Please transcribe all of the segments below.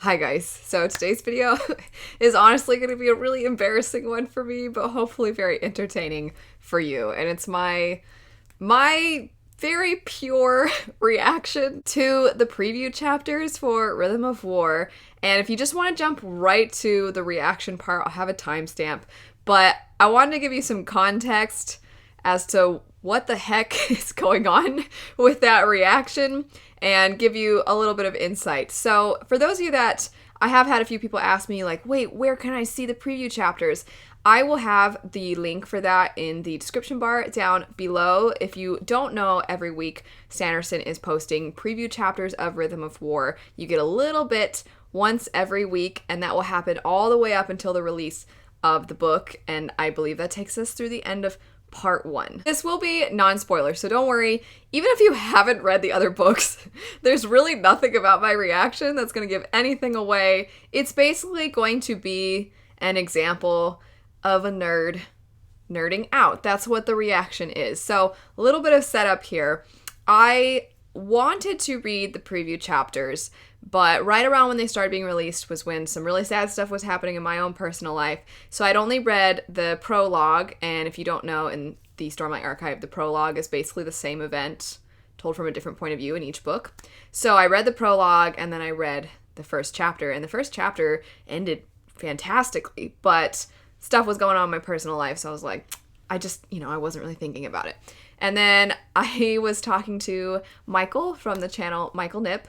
Hi guys, so today's video is honestly going to be a really embarrassing one for me, but hopefully very entertaining for you. And it's my very pure reaction to the preview chapters for Rhythm of War. And if you just want to jump right to the reaction part, I'll have a timestamp. But I wanted to give you some context as to what the heck is going on with that reaction and give you a little bit of insight. So, for those of you that I have had a few people ask me, like, wait, where can I see the preview chapters? I will have the link for that in the description bar down below. If you don't know, every week Sanderson is posting preview chapters of Rhythm of War. You get a little bit once every week, and that will happen all the way up until the release of the book, and I believe that takes us through the end of part 1. This will be non-spoiler, so don't worry. Even if you haven't read the other books, there's really nothing about my reaction that's going to give anything away. It's basically going to be an example of a nerd nerding out. That's what the reaction is. So, a little bit of setup here. I wanted to read the preview chapters, but right around when they started being released was when some really sad stuff was happening in my own personal life. So I'd only read the prologue, and if you don't know, in the Stormlight Archive, the prologue is basically the same event told from a different point of view in each book. So I read the prologue, and then I read the first chapter, and the first chapter ended fantastically, but stuff was going on in my personal life, so I was like, I wasn't really thinking about it. And then I was talking to Michael from the channel Michael Nip.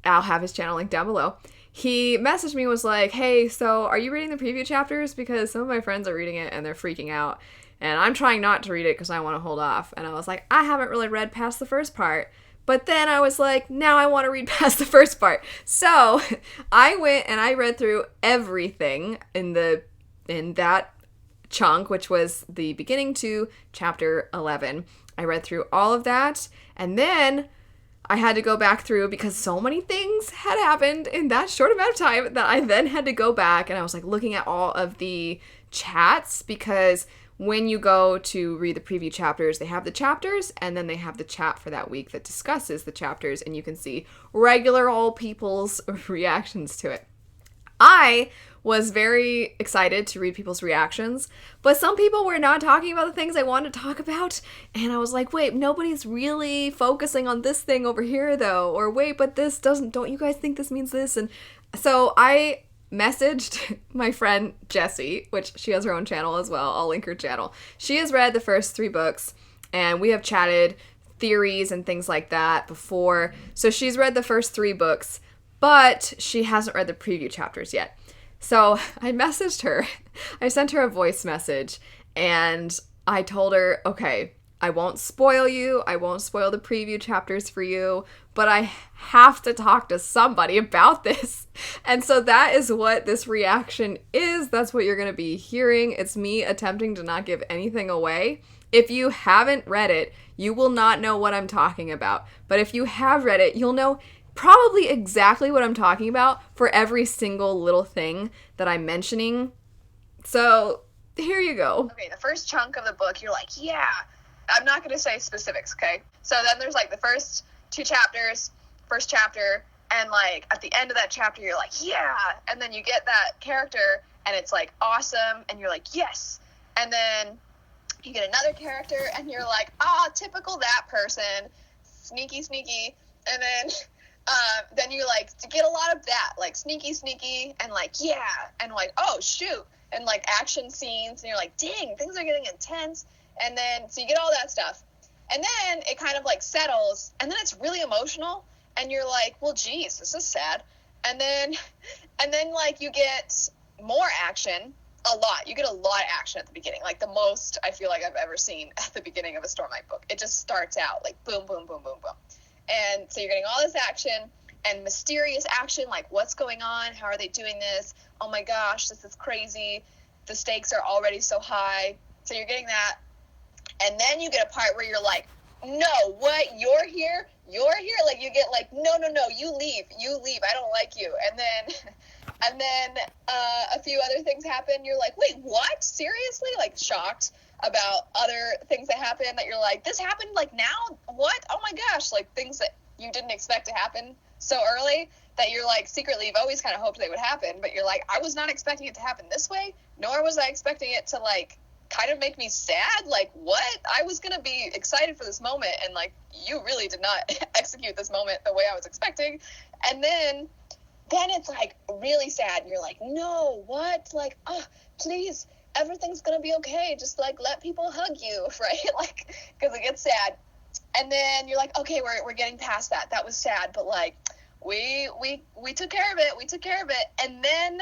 I'll have his channel linked down below. He messaged me, was like, hey, so are you reading the preview chapters? Because some of my friends are reading it and they're freaking out. And I'm trying not to read it because I want to hold off. And I was like, I haven't really read past the first part. But then I was like, now I want to read past the first part. So I went and I read through everything in that chunk, which was the beginning to chapter 11. I read through all of that, and then I had to go back through because so many things had happened in that short amount of time that I then had to go back, and I was like looking at all of the chats, because when you go to read the preview chapters, they have the chapters and then they have the chat for that week that discusses the chapters, and you can see regular old people's reactions to it. I was very excited to read people's reactions, but some people were not talking about the things I wanted to talk about, and I was like, wait, nobody's really focusing on this thing over here though, or wait, but this don't you guys think this means this? And so I messaged my friend Jessie, which she has her own channel as well. I'll link her channel. She has read the first 3 books, and we have chatted theories and things like that before. So she's read the first 3 books, but she hasn't read the preview chapters yet. So I messaged her. I sent her a voice message, and I told her, okay, I won't spoil you. I won't spoil the preview chapters for you, but I have to talk to somebody about this. And so that is what this reaction is. That's what you're going to be hearing. It's me attempting to not give anything away. If you haven't read it, you will not know what I'm talking about. But if you have read it, you'll know probably exactly what I'm talking about for every single little thing that I'm mentioning. So here you go. Okay, the first chunk of the book, you're like, yeah. I'm not going to say specifics, okay? So then there's like the first 2 chapters, first chapter, and like at the end of that chapter, you're like, yeah. And then you get that character, and it's like awesome, and you're like, yes. And then you get another character, and you're like, typical that person, sneaky. And then you like to get a lot of that, like sneaky, and like, yeah, and like, oh, shoot, and like action scenes, and you're like, dang, things are getting intense. And then, so you get all that stuff, and then it kind of like settles, and then it's really emotional, and you're like, well, geez, this is sad. And then like you get more action, a lot. You get a lot of action at the beginning, like the most I feel like I've ever seen at the beginning of a Stormlight book. It just starts out like boom, boom, boom, boom, boom. And so you're getting all this action and mysterious action, like what's going on? How are they doing this? Oh my gosh, this is crazy. The stakes are already so high. So you're getting that. And then you get a part where you're like, no, what? You're here? Like you get like, no, you leave. I don't like you. And then a few other things happen. You're like, wait, what? Seriously? Like shocked about other things that happen that you're like, this happened like now? What? Oh my gosh, like things that you didn't expect to happen so early. that you're like secretly you've always kind of hoped they would happen, but you're like, I was not expecting it to happen this way, nor was I expecting it to like kind of make me sad. Like, what? I was gonna be excited for this moment, and like you really did not execute this moment the way I was expecting. And then it's like really sad, and you're like, no, what? Like, oh, please, everything's gonna be okay, just like let people hug you, right? Like, because it gets sad. And then you're like, okay, we're getting past that. That was sad, but like we took care of it. And then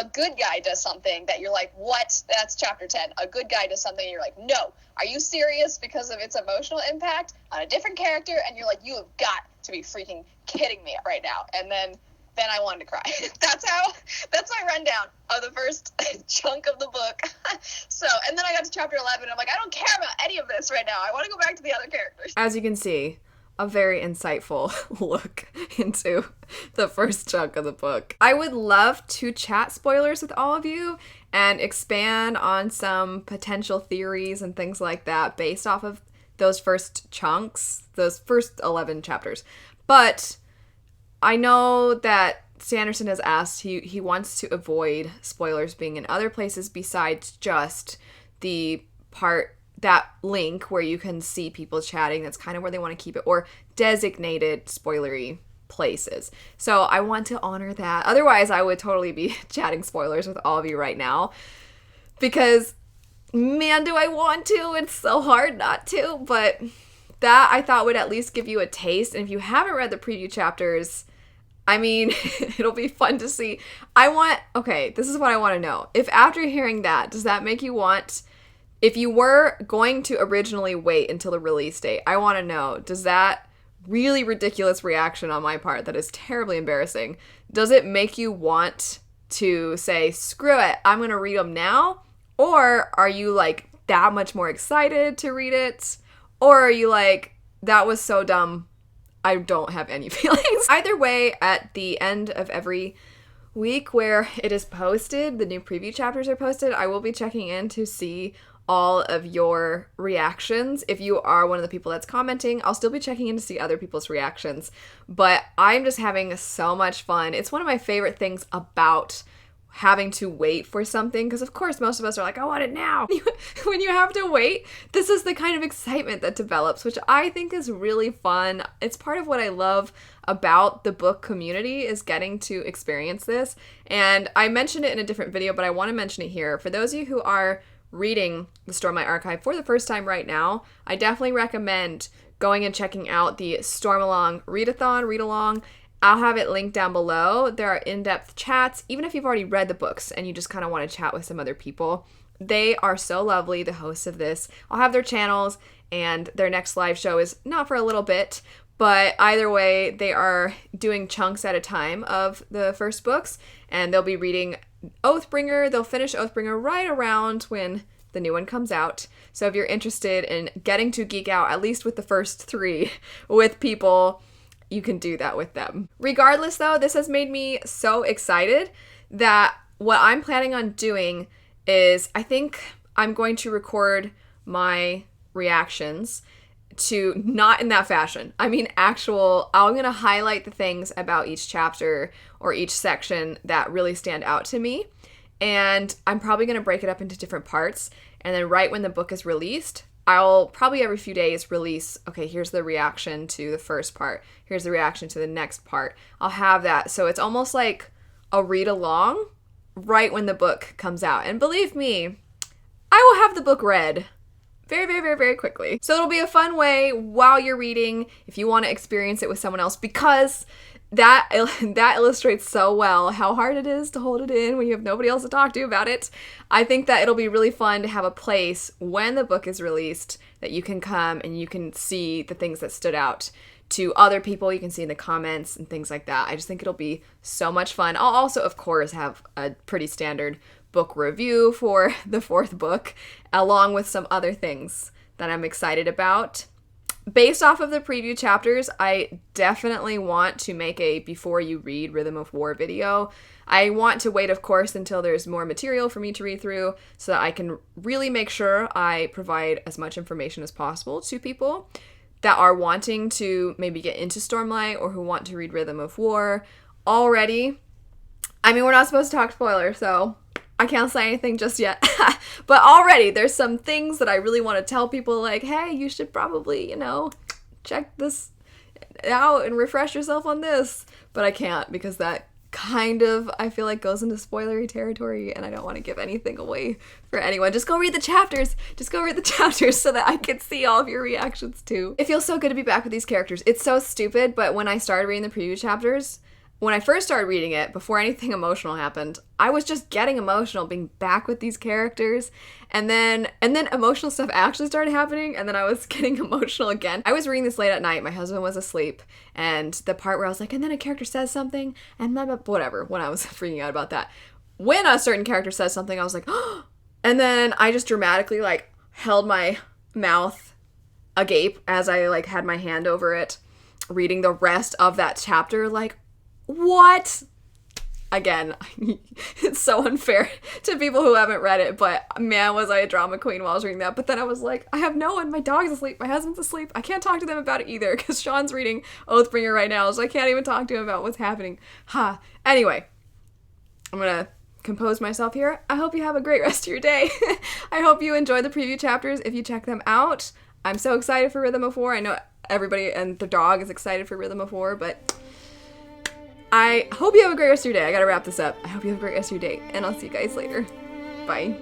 a good guy does something that you're like, what? That's chapter 10. A good guy does something and you're like, no, are you serious? Because of its emotional impact on a different character. And you're like, you have got to be freaking kidding me right now. And then I wanted to cry. That's my rundown of the first chunk of the book. So, and then I got to chapter 11. I'm like, I don't care about any of this right now. I want to go back to the other characters. As you can see, a very insightful look into the first chunk of the book. I would love to chat spoilers with all of you and expand on some potential theories and things like that based off of those first chunks, those first 11 chapters. But I know that Sanderson has asked, he wants to avoid spoilers being in other places besides just the part, that link where you can see people chatting. That's kind of where they want to keep it, or designated spoilery places. So I want to honor that. Otherwise, I would totally be chatting spoilers with all of you right now because, man, do I want to. It's so hard not to, but that I thought would at least give you a taste. And if you haven't read the preview chapters, I mean, it'll be fun to see. Okay, this is what I want to know. If after hearing that, does that make you want, if you were going to originally wait until the release date, I want to know, does that really ridiculous reaction on my part that is terribly embarrassing, does it make you want to say, screw it, I'm going to read them now? Or are you like that much more excited to read it? Or are you like, that was so dumb, I don't have any feelings? Either way, at the end of every week where it is posted, the new preview chapters are posted, I will be checking in to see all of your reactions. If you are one of the people that's commenting, I'll still be checking in to see other people's reactions. But I'm just having so much fun. It's one of my favorite things about having to wait for something, because of course most of us are like, I want it now. When you have to wait, this is the kind of excitement that develops, which I think is really fun. It's part of what I love about the book community, is getting to experience this. And I mentioned it in a different video, but I want to mention it here. For those of you who are reading the Stormlight Archive for the first time right now, I definitely recommend going and checking out the Stormalong read-along. I'll have it linked down below. There are in-depth chats, even if you've already read the books and you just kind of want to chat with some other people. They are so lovely, the hosts of this. I'll have their channels, and their next live show is not for a little bit, but either way, they are doing chunks at a time of the first books, and they'll be reading Oathbringer. They'll finish Oathbringer right around when the new one comes out. So if you're interested in getting to geek out, at least with the first 3 with people, you can do that with them. Regardless though, this has made me so excited that what I'm planning on doing is, I think I'm going to record my reactions to, not in that fashion. I mean I'm going to highlight the things about each chapter or each section that really stand out to me. And I'm probably going to break it up into different parts. And then right when the book is released, I'll probably every few days release, okay, here's the reaction to the first part. Here's the reaction to the next part. I'll have that. So it's almost like a read along right when the book comes out. And believe me, I will have the book read very, very, very, very quickly. So it'll be a fun way while you're reading, if you want to experience it with someone else, because that illustrates so well how hard it is to hold it in when you have nobody else to talk to about it. I think that it'll be really fun to have a place when the book is released that you can come and you can see the things that stood out to other people. You can see in the comments and things like that. I just think it'll be so much fun. I'll also, of course, have a pretty standard book review for the 4th book, along with some other things that I'm excited about. Based off of the preview chapters, I definitely want to make a before you read Rhythm of War video. I want to wait, of course, until there's more material for me to read through so that I can really make sure I provide as much information as possible to people. that are wanting to maybe get into Stormlight or who want to read Rhythm of War already. I mean, we're not supposed to talk spoilers, so I can't say anything just yet. But already there's some things that I really want to tell people, like, hey, you should probably, check this out and refresh yourself on this. But I can't, because that kind of, I feel like, goes into spoilery territory, and I don't want to give anything away for anyone. Just go read the chapters. Just go read the chapters so that I can see all of your reactions too. It feels so good to be back with these characters. It's so stupid, but when I started reading the preview chapters, when I first started reading it, before anything emotional happened, I was just getting emotional being back with these characters. And then emotional stuff actually started happening, and then I was getting emotional again. I was reading this late at night. My husband was asleep, and the part where I was like, and then a character says something, and blah, blah, whatever, when I was freaking out about that. When a certain character says something, I was like, oh, and then I just dramatically, like, held my mouth agape as I, like, had my hand over it, reading the rest of that chapter, like, what? Again, it's so unfair to people who haven't read it, but man, was I a drama queen while I was reading that. But then I was like, I have no one. My dog's asleep. My husband's asleep. I can't talk to them about it either, because Sean's reading Oathbringer right now, so I can't even talk to him about what's happening. Anyway, I'm gonna compose myself here. I hope you have a great rest of your day. I hope you enjoy the preview chapters if you check them out. I'm so excited for Rhythm of War. I know everybody and their dog is excited for Rhythm of War, but I hope you have a great rest of your day. I gotta wrap this up. I hope you have a great rest of your day, and I'll see you guys later. Bye.